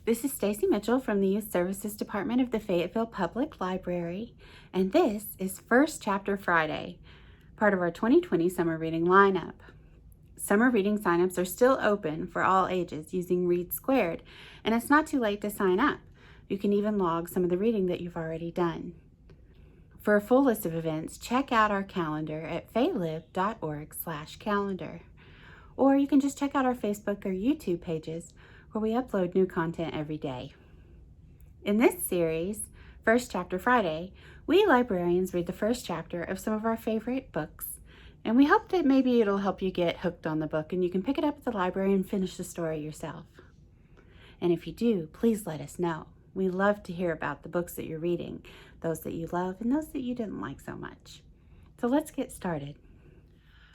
This is Stacey Mitchell from the Youth Services Department of the Fayetteville Public Library, and this is First Chapter Friday, part of our 2020 summer reading lineup. Summer reading signups are still open for all ages using Read Squared, and it's not too late to sign up. You can even log some of the reading that you've already done. For a full list of events, check out our calendar at faylib.org/calendar. Or you can just check out our Facebook or YouTube pages where we upload new content every day. In this series, First Chapter Friday, we librarians read the first chapter of some of our favorite books, and we hope that maybe it'll help you get hooked on the book and you can pick it up at the library and finish the story yourself. And if you do, please let us know. We love to hear about the books that you're reading, those that you love and those that you didn't like so much. So let's get started.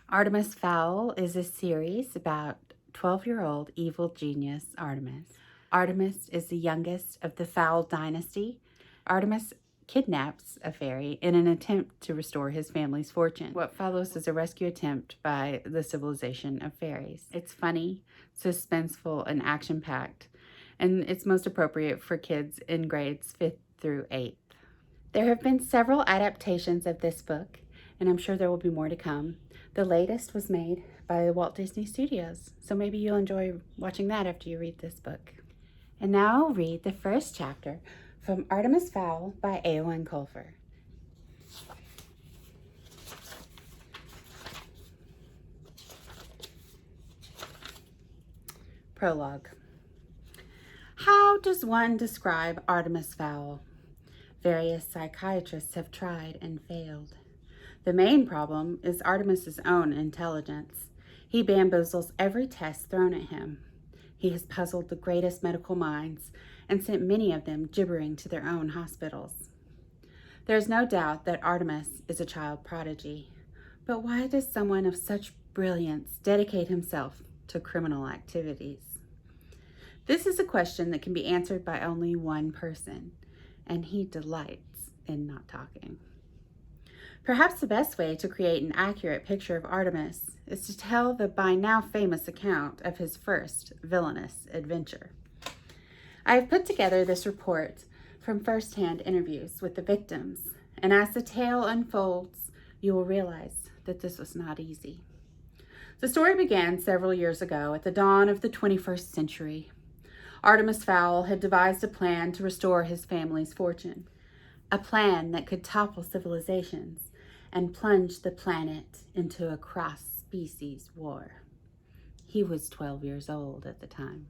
Artemis Fowl is a series about 12-year-old evil genius Artemis. Artemis is the youngest of the Fowl dynasty. Artemis kidnaps a fairy in an attempt to restore his family's fortune. What follows is a rescue attempt by the civilization of fairies. It's funny, suspenseful, and action-packed, and it's most appropriate for kids in grades 5th through 8th. There have been several adaptations of this book, and I'm sure there will be more to come. The latest was made by Walt Disney Studios, so maybe you'll enjoy watching that after you read this book. And now I'll read the first chapter from Artemis Fowl by Eoin Colfer. Prologue. How does one describe Artemis Fowl? Various psychiatrists have tried and failed. The main problem is Artemis's own intelligence. He bamboozles every test thrown at him. He has puzzled the greatest medical minds and sent many of them gibbering to their own hospitals. There is no doubt that Artemis is a child prodigy. But why does someone of such brilliance dedicate himself to criminal activities? This is a question that can be answered by only one person, and he delights in not talking. Perhaps the best way to create an accurate picture of Artemis is to tell the by now famous account of his first villainous adventure. I have put together this report from first-hand interviews with the victims, and as the tale unfolds, you will realize that this was not easy. The story began several years ago at the dawn of the 21st century. Artemis Fowl had devised a plan to restore his family's fortune, a plan that could topple civilizations and plunge the planet into a cross-species war. He was 12 years old at the time.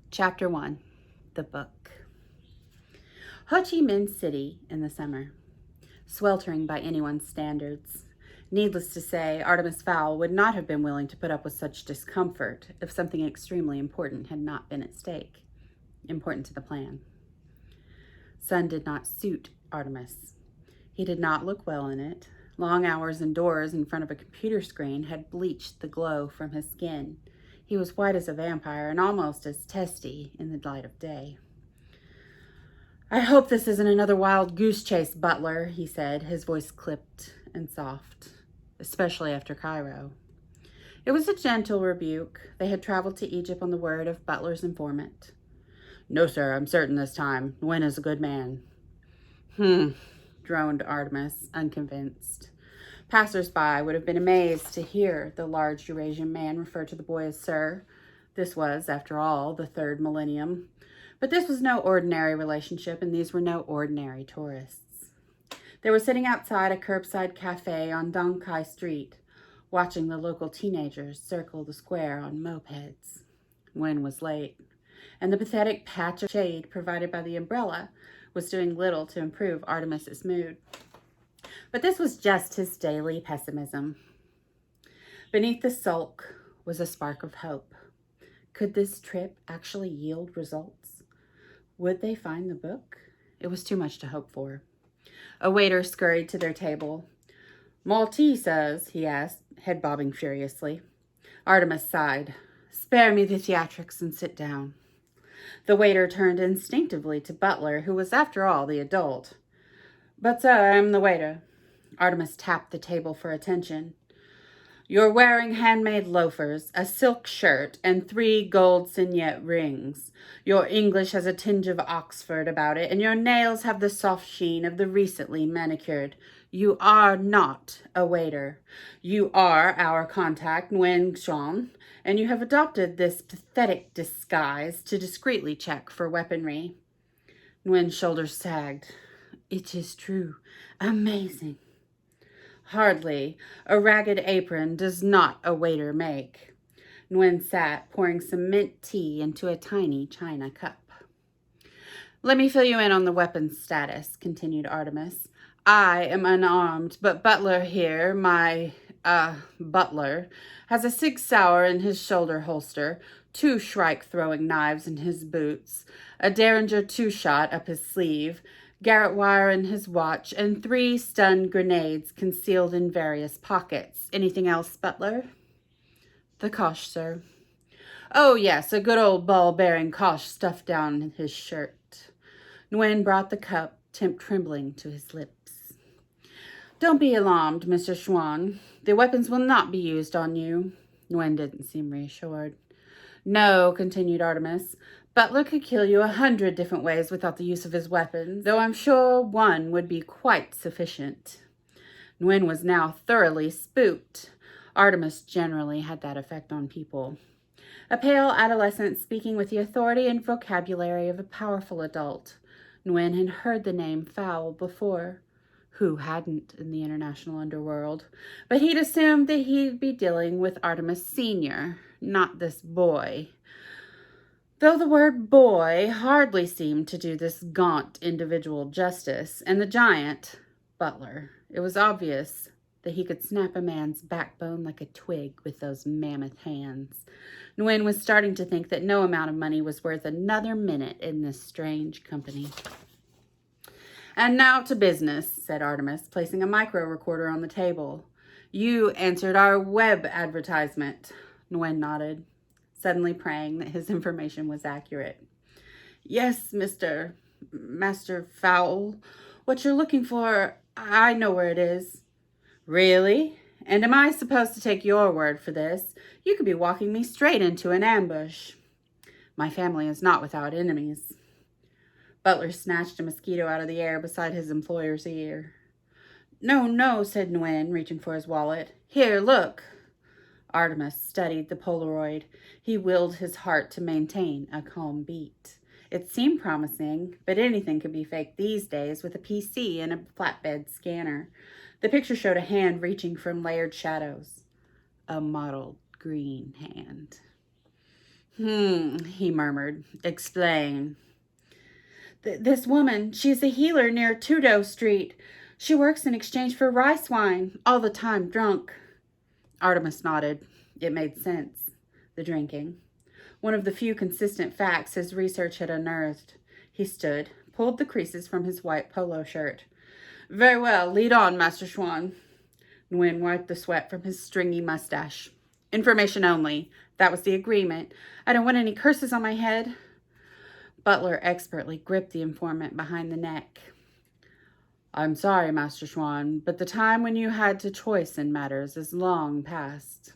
Chapter 1, The Book. Ho Chi Minh City in the summer, sweltering by anyone's standards. Needless to say, Artemis Fowl would not have been willing to put up with such discomfort if something extremely important had not been at stake, important to the plan. Sun did not suit Artemis. He did not look well in it. Long hours indoors in front of a computer screen had bleached the glow from his skin. He was white as a vampire and almost as testy in the light of day. "I hope this isn't another wild goose chase, Butler," he said, his voice clipped and soft, especially after Cairo. It was a gentle rebuke. They had traveled to Egypt on the word of Butler's informant. "No, sir, I'm certain this time. Nguyen is a good man." Droned Artemis, unconvinced. Passers-by would have been amazed to hear the large Eurasian man refer to the boy as sir. This was, after all, the 3rd millennium. But this was no ordinary relationship, and these were no ordinary tourists. They were sitting outside a curbside cafe on Dong Khai Street, watching the local teenagers circle the square on mopeds. Nguyen was late, and the pathetic patch of shade provided by the umbrella was doing little to improve Artemis's mood. But this was just his daily pessimism. Beneath the sulk was a spark of hope. Could this trip actually yield results? Would they find the book? It was too much to hope for. A waiter scurried to their table. "Maltesers?" he asked, head bobbing furiously. Artemis sighed. "Spare me the theatrics and sit down." The waiter turned instinctively to Butler, who was, after all, the adult. "But, sir, I am the waiter." Artemis tapped the table for attention. You're wearing handmade loafers, a silk shirt, and 3 gold signet rings. Your English has a tinge of Oxford about it, and your nails have the soft sheen of the recently manicured. You are not a waiter. You are our contact, Nguyen Xuan, and you have adopted this pathetic disguise to discreetly check for weaponry. Nguyen's shoulders sagged. It is true. Amazing. Hardly. A ragged apron does not a waiter make. Nguyen sat, pouring some mint tea into a tiny china cup. Let me fill you in on the weapons status, continued Artemis. I am unarmed, but Butler here, Butler, has a Sig Sauer in his shoulder holster, 2 Shrike-throwing knives in his boots, a Derringer 2-shot up his sleeve, garrote wire in his watch, and 3 stun grenades concealed in various pockets. Anything else, Butler? The Kosh, sir. Oh, yes, a good old ball-bearing Kosh stuffed down his shirt. Nguyen brought the cup, trembling to his lips. Don't be alarmed, Mr. Xuan. The weapons will not be used on you. Nguyen didn't seem reassured. No, continued Artemis. Butler could kill you 100 different ways without the use of his weapons, though I'm sure one would be quite sufficient. Nguyen was now thoroughly spooked. Artemis generally had that effect on people. A pale adolescent speaking with the authority and vocabulary of a powerful adult. Nguyen had heard the name Fowl before. Who hadn't in the international underworld? But he'd assumed that he'd be dealing with Artemis Sr., not this boy. Though the word boy hardly seemed to do this gaunt individual justice, and the giant, Butler, it was obvious that he could snap a man's backbone like a twig with those mammoth hands. Nguyen was starting to think that no amount of money was worth another minute in this strange company. And now to business, said Artemis, placing a micro recorder on the table. You answered our web advertisement. Nguyen nodded, suddenly praying that his information was accurate. Yes, Master Fowl. What you're looking for, I know where it is. Really? And am I supposed to take your word for this? You could be walking me straight into an ambush. My family is not without enemies. Butler snatched a mosquito out of the air beside his employer's ear. No, said Nguyen, reaching for his wallet. Here, look. Artemis studied the Polaroid. He willed his heart to maintain a calm beat. It seemed promising, but anything could be faked these days with a PC and a flatbed scanner. The picture showed a hand reaching from layered shadows. A mottled green hand. He murmured. Explain. This woman, she's a healer near Tudo Street. She works in exchange for rice wine, all the time drunk. Artemis nodded. It made sense. The drinking. One of the few consistent facts his research had unearthed. He stood, pulled the creases from his white polo shirt. Very well, lead on, Master Xuan. Nguyen wiped the sweat from his stringy mustache. Information only. That was the agreement. I don't want any curses on my head. Butler expertly gripped the informant behind the neck. I'm sorry, Master Xuan, but the time when you had to choice in matters is long past.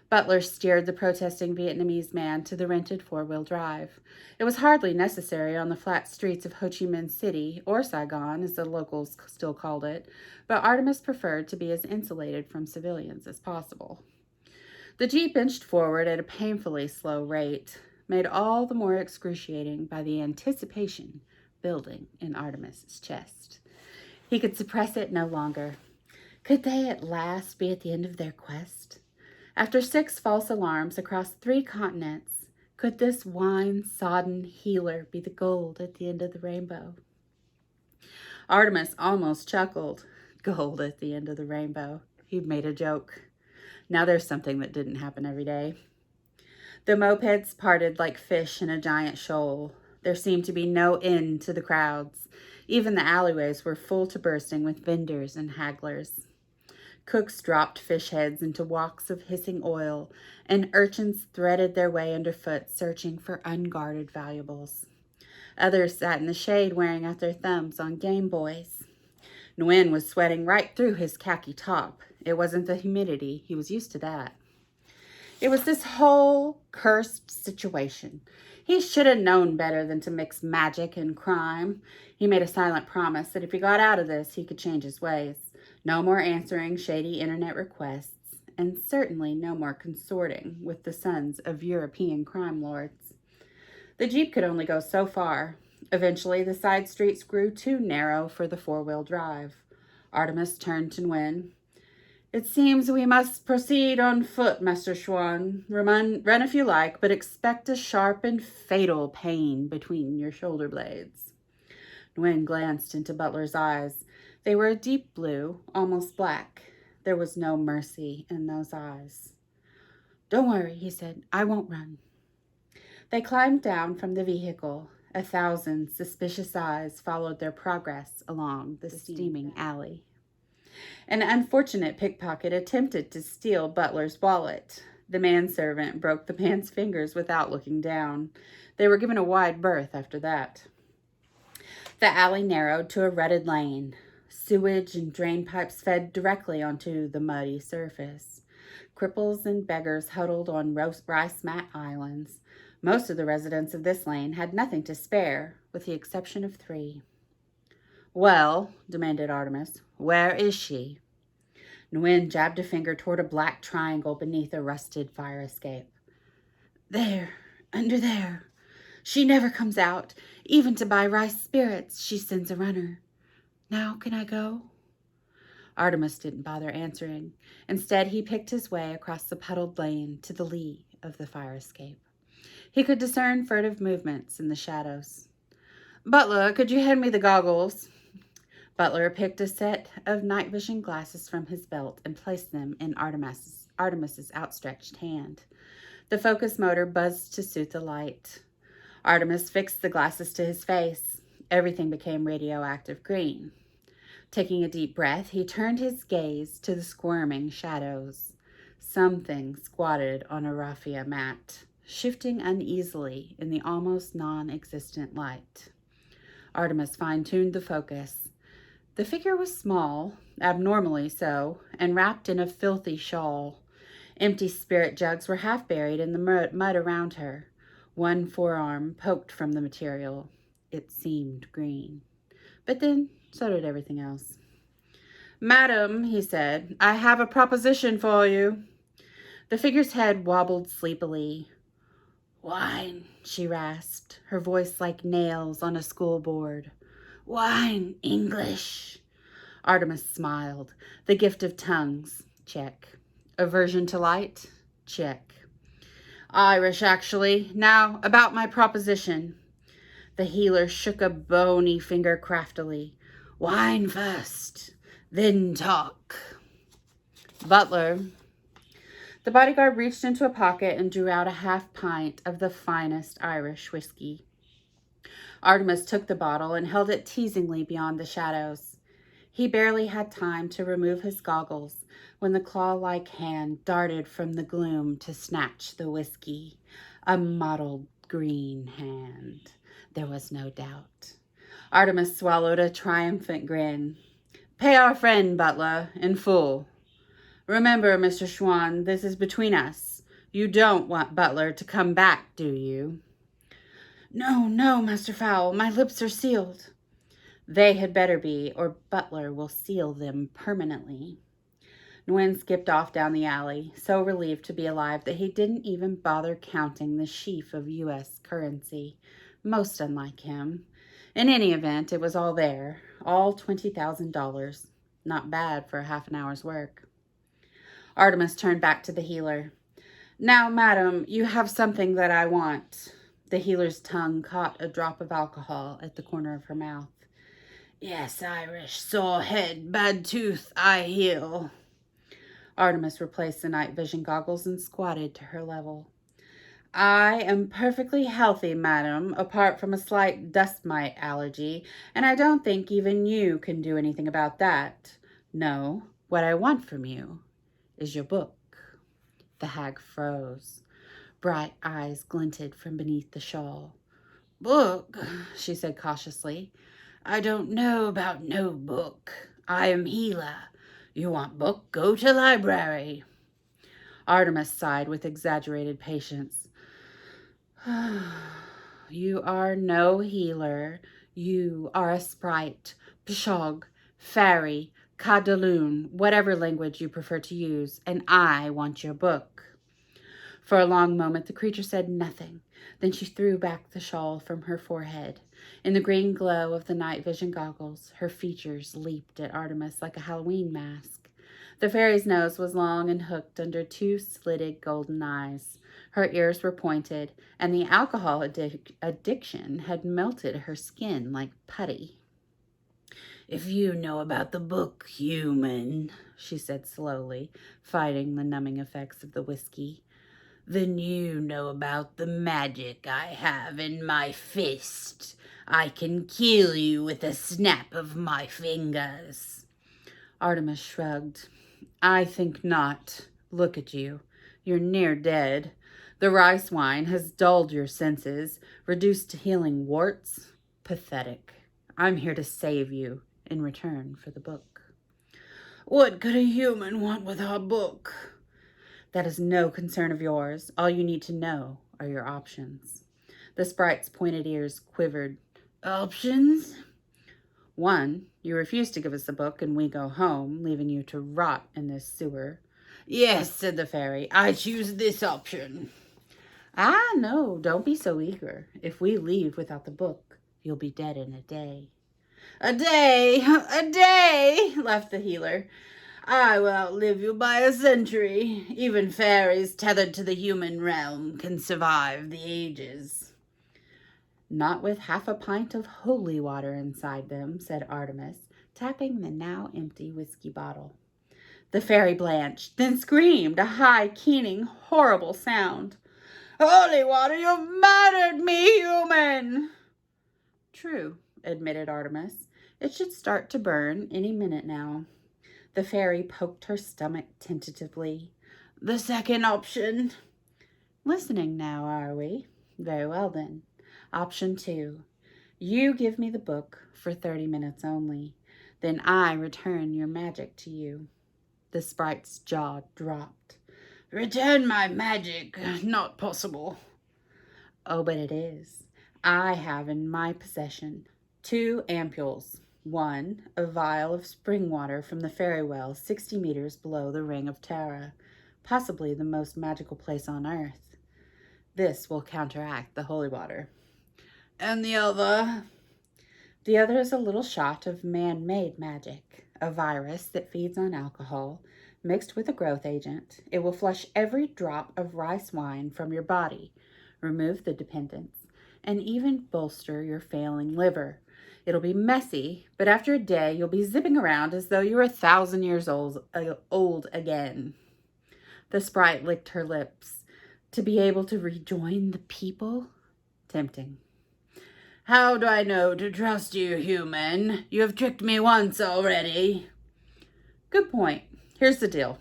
Butler steered the protesting Vietnamese man to the rented 4-wheel drive. It was hardly necessary on the flat streets of Ho Chi Minh City, or Saigon, as the locals still called it, but Artemis preferred to be as insulated from civilians as possible. The Jeep inched forward at a painfully slow rate, made all the more excruciating by the anticipation building in Artemis's chest. He could suppress it no longer. Could they at last be at the end of their quest? After 6 false alarms across 3 continents, could this wine-sodden healer be the gold at the end of the rainbow? Artemis almost chuckled. Gold at the end of the rainbow. He'd made a joke. Now there's something that didn't happen every day. The mopeds parted like fish in a giant shoal. There seemed to be no end to the crowds. Even the alleyways were full to bursting with vendors and hagglers. Cooks dropped fish heads into walks of hissing oil, and urchins threaded their way underfoot, searching for unguarded valuables. Others sat in the shade, wearing out their thumbs on Game Boys. Nguyen was sweating right through his khaki top. It wasn't the humidity. He was used to that. It was this whole cursed situation. He should have known better than to mix magic and crime. He made a silent promise that if he got out of this, he could change his ways. No more answering shady internet requests, and certainly no more consorting with the sons of European crime lords. The Jeep could only go so far. Eventually, the side streets grew too narrow for the four-wheel drive. Artemis turned to Nguyen. "It seems we must proceed on foot, Master Schwan. Run if you like, but expect a sharp and fatal pain between your shoulder blades." Nguyen glanced into Butler's eyes. They were a deep blue, almost black. There was no mercy in those eyes. "Don't worry," he said. "I won't run." They climbed down from the vehicle. 1,000 suspicious eyes followed their progress along the steaming alley. An unfortunate pickpocket attempted to steal Butler's wallet. The manservant broke the man's fingers without looking down. They were given a wide berth after that. The alley narrowed to a rutted lane. Sewage and drain pipes fed directly onto the muddy surface. Cripples and beggars huddled on rice mat islands. Most of the residents of this lane had nothing to spare, with the exception of 3. "Well," demanded Artemis, "where is she?" Nguyen jabbed a finger toward a black triangle beneath a rusted fire escape. "There, under there. She never comes out. Even to buy rice spirits, she sends a runner. Now can I go?" Artemis didn't bother answering. Instead, he picked his way across the puddled lane to the lee of the fire escape. He could discern furtive movements in the shadows. "Butler, could you hand me the goggles?" Butler picked a set of night vision glasses from his belt and placed them in Artemis's outstretched hand. The focus motor buzzed to suit the light. Artemis fixed the glasses to his face. Everything became radioactive green. Taking a deep breath, he turned his gaze to the squirming shadows. Something squatted on a raffia mat, shifting uneasily in the almost non-existent light. Artemis fine-tuned the focus. The figure was small, abnormally so, and wrapped in a filthy shawl. Empty spirit jugs were half buried in the mud around her. One forearm poked from the material. It seemed green. But then, so did everything else. "Madam," he said, "I have a proposition for you." The figure's head wobbled sleepily. "Wine," she rasped, her voice like nails on a school board. "Wine, English." Artemis smiled. The gift of tongues, check. Aversion to light, check. "Irish, actually. Now, about my proposition." The healer shook a bony finger craftily. "Wine first, then talk." "Butler." The bodyguard reached into a pocket and drew out a half pint of the finest Irish whiskey. Artemis took the bottle and held it teasingly beyond the shadows. He barely had time to remove his goggles when the claw-like hand darted from the gloom to snatch the whiskey. A mottled green hand. There was no doubt. Artemis swallowed a triumphant grin. "Pay our friend, Butler, in full. Remember, Mr. Schwan, this is between us. You don't want Butler to come back, do you?" "No, no, Master Fowl, my lips are sealed." "They had better be, or Butler will seal them permanently." Nguyen skipped off down the alley, so relieved to be alive that he didn't even bother counting the sheaf of U.S. currency. Most unlike him. In any event, it was all there, all $20,000. Not bad for half an hour's work. Artemis turned back to the healer. "Now, madam, you have something that I want." The healer's tongue caught a drop of alcohol at the corner of her mouth. "Yes, Irish, sore head, bad tooth, eye heal." Artemis replaced the night vision goggles and squatted to her level. "I am perfectly healthy, madam, apart from a slight dust mite allergy, and I don't think even you can do anything about that. No, what I want from you is your book." The hag froze. Bright eyes glinted from beneath the shawl. "Book," she said cautiously. "I don't know about no book. I am healer. You want book? Go to library. Artemis sighed with exaggerated patience. You are no healer. You are a sprite, pshog, fairy, kadaloon, whatever language you prefer to use, and I want your book. For a long moment, the creature said nothing. Then she threw back the shawl from her forehead. In the green glow of the night vision goggles, her features leaped at Artemis like a Halloween mask. The fairy's nose was long and hooked under two slitted golden eyes. Her ears were pointed, and the alcohol addiction had melted her skin like putty. If you know about the book, human, she said slowly, fighting the numbing effects of the whiskey, then you know about the magic I have in my fist. I can kill you with a snap of my fingers. Artemis shrugged. I think not. Look at you. You're near dead. The rice wine has dulled your senses, reduced to healing warts. Pathetic. I'm here to save you in return for the book. What could a human want with our book? That is no concern of yours. All you need to know are your options. The sprite's pointed ears quivered. Options? 1, you refuse to give us the book and we go home, leaving you to rot in this sewer. Yes, said the fairy, I choose this option. Ah, no, don't be so eager. If we leave without the book, you'll be dead in a day. A day, laughed the healer. I will outlive you by a century. Even fairies tethered to the human realm can survive the ages. Not with half a pint of holy water inside them, said Artemis, tapping the now empty whiskey bottle. The fairy blanched, then screamed, a high, keening, horrible sound. Holy water, you've murdered me, human! True, admitted Artemis. It should start to burn any minute now. The fairy poked her stomach tentatively. The second option. Listening now, are we? Very well, then. Option 2. You give me the book for 30 minutes only. Then I return your magic to you. The sprite's jaw dropped. Return my magic? Not possible. Oh, but it is. I have in my possession 2 ampules. 1, a vial of spring water from the fairy well 60 meters below the Ring of Terra, possibly the most magical place on Earth. This will counteract the holy water. And the other? The other is a little shot of man-made magic, a virus that feeds on alcohol, mixed with a growth agent. It will flush every drop of rice wine from your body, remove the dependence, and even bolster your failing liver. It'll be messy, but after a day, you'll be zipping around as though you were 1,000 years old again. The sprite licked her lips. To be able to rejoin the people? Tempting. How do I know to trust you, human? You have tricked me once already. Good point. Here's the deal.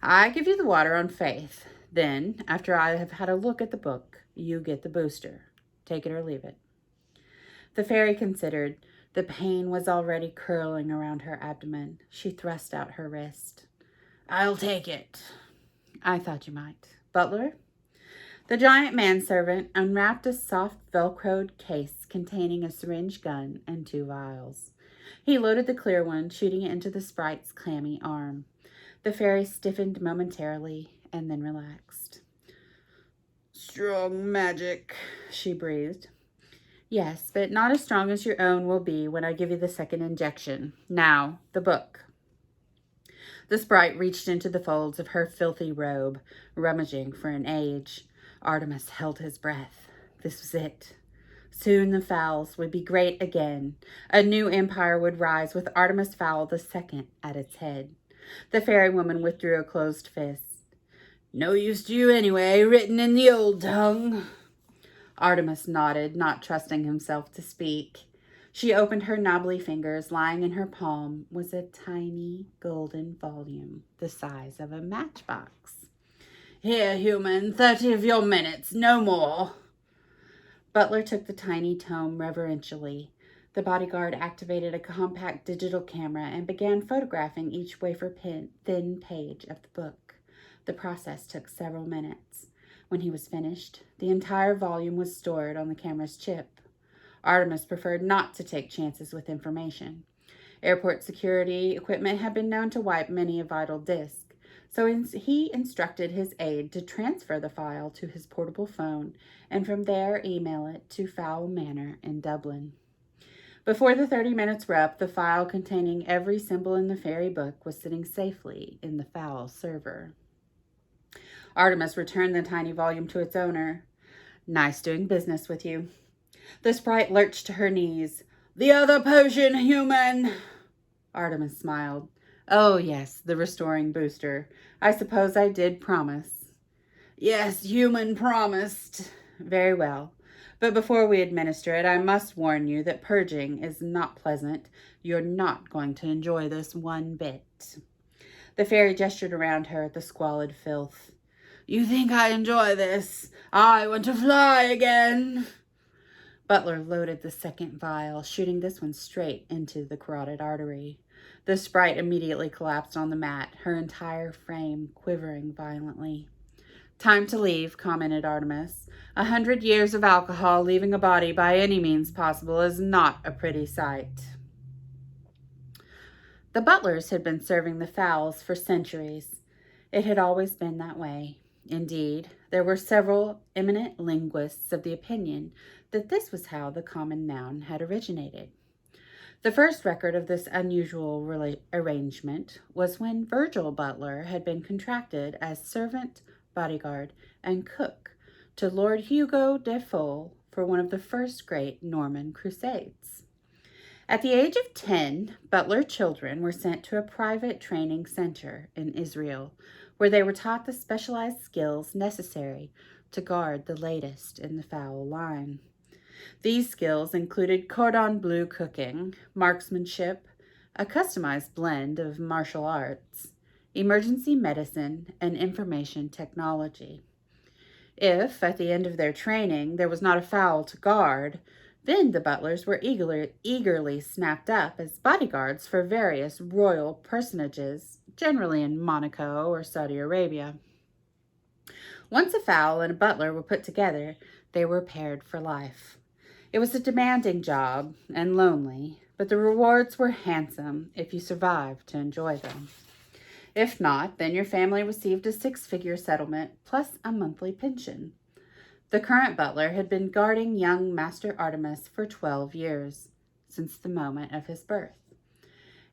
I give you the water on faith. Then, after I have had a look at the book, you get the booster. Take it or leave it. The fairy considered. The pain was already curling around her abdomen. She thrust out her wrist. I'll take it. I thought you might. Butler? The giant manservant unwrapped a soft velcroed case containing a syringe gun and 2 vials. He loaded the clear one, shooting it into the sprite's clammy arm. The fairy stiffened momentarily and then relaxed. Strong magic, she breathed. Yes, but not as strong as your own will be when I give you the second injection. Now, the book. The sprite reached into the folds of her filthy robe, rummaging for an age. Artemis held his breath. This was it. Soon the Fowls would be great again. A new empire would rise with Artemis Fowl II at its head. The fairy woman withdrew a closed fist. No use to you anyway, written in the old tongue. Artemis nodded, not trusting himself to speak. She opened her knobbly fingers. Lying in her palm was a tiny golden volume, the size of a matchbox. Here, human, 30 of your minutes, no more. Butler took the tiny tome reverentially. The bodyguard activated a compact digital camera and began photographing each wafer-thin page of the book. The process took several minutes. When he was finished, the entire volume was stored on the camera's chip. Artemis preferred not to take chances with information. Airport security equipment had been known to wipe many a vital disk, so he instructed his aide to transfer the file to his portable phone and from there email it to Fowl Manor in Dublin. Before the 30 minutes were up, the file containing every symbol in the fairy book was sitting safely in the Fowl server. Artemis returned the tiny volume to its owner. "Nice doing business with you." The sprite lurched to her knees. "The other potion, human!" Artemis smiled. "Oh, yes, the restoring booster. I suppose I did promise." "Yes, human promised." "Very well. But before we administer it, I must warn you that purging is not pleasant. You're not going to enjoy this one bit." The fairy gestured around her at the squalid filth. "You think I enjoy this? I want to fly again." Butler loaded the second vial, shooting this one straight into the carotid artery. The sprite immediately collapsed on the mat, her entire frame quivering violently. "Time to leave," commented Artemis. 100 years of alcohol leaving a body by any means possible is not a pretty sight. The Butlers had been serving the fowls for centuries. It had always been that way. Indeed, there were several eminent linguists of the opinion that this was how the common noun had originated. The first record of this unusual arrangement was when Virgil Butler had been contracted as servant, bodyguard, and cook to Lord Hugo de Fowl for one of the first great Norman Crusades. At the age of 10, Butler children were sent to a private training center in Israel, where they were taught the specialized skills necessary to guard the latest in the fowl line. These skills included cordon bleu cooking, marksmanship, a customized blend of martial arts, emergency medicine, and information technology. If, at the end of their training, there was not a fowl to guard, then the Butlers were eagerly snapped up as bodyguards for various royal personages, generally in Monaco or Saudi Arabia. Once a fowl and a butler were put together, they were paired for life. It was a demanding job and lonely, but the rewards were handsome if you survived to enjoy them. If not, then your family received a 6-figure settlement plus a monthly pension. The current butler had been guarding young Master Artemis for 12 years, since the moment of his birth.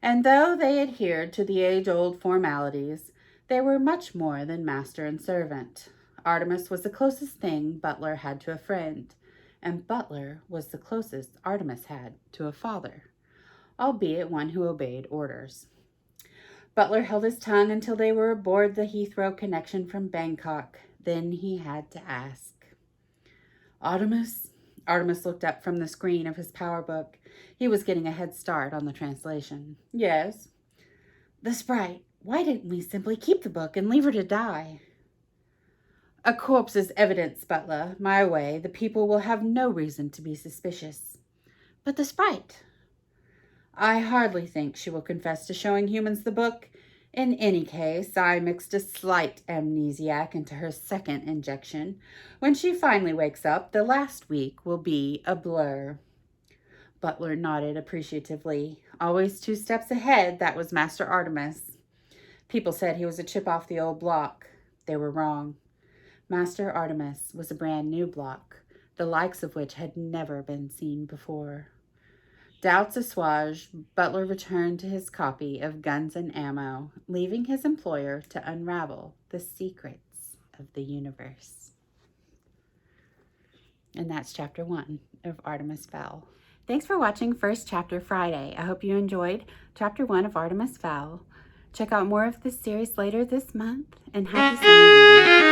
And though they adhered to the age-old formalities, they were much more than master and servant. Artemis was the closest thing Butler had to a friend, and Butler was the closest Artemis had to a father, albeit one who obeyed orders. Butler held his tongue until they were aboard the Heathrow connection from Bangkok. Then he had to ask. "Artemis?" Artemis looked up from the screen of his power book. He was getting a head start on the translation. "Yes?" "The sprite. Why didn't we simply keep the book and leave her to die?" "A corpse is evidence, Butler. My way, the people will have no reason to be suspicious." "But the sprite?" "I hardly think she will confess to showing humans the book. In any case, I mixed a slight amnesiac into her second injection. When she finally wakes up, the last week will be a blur." Butler nodded appreciatively. Always 2 steps ahead, that was Master Artemis. People said he was a chip off the old block. They were wrong. Master Artemis was a brand new block, the likes of which had never been seen before. Doubts assuaged, Butler returned to his copy of Guns and Ammo, leaving his employer to unravel the secrets of the universe. And that's chapter 1 of Artemis Fowl. Thanks for watching First Chapter Friday. I hope you enjoyed chapter 1 of Artemis Fowl. Check out more of this series later this month, and happy summer reading.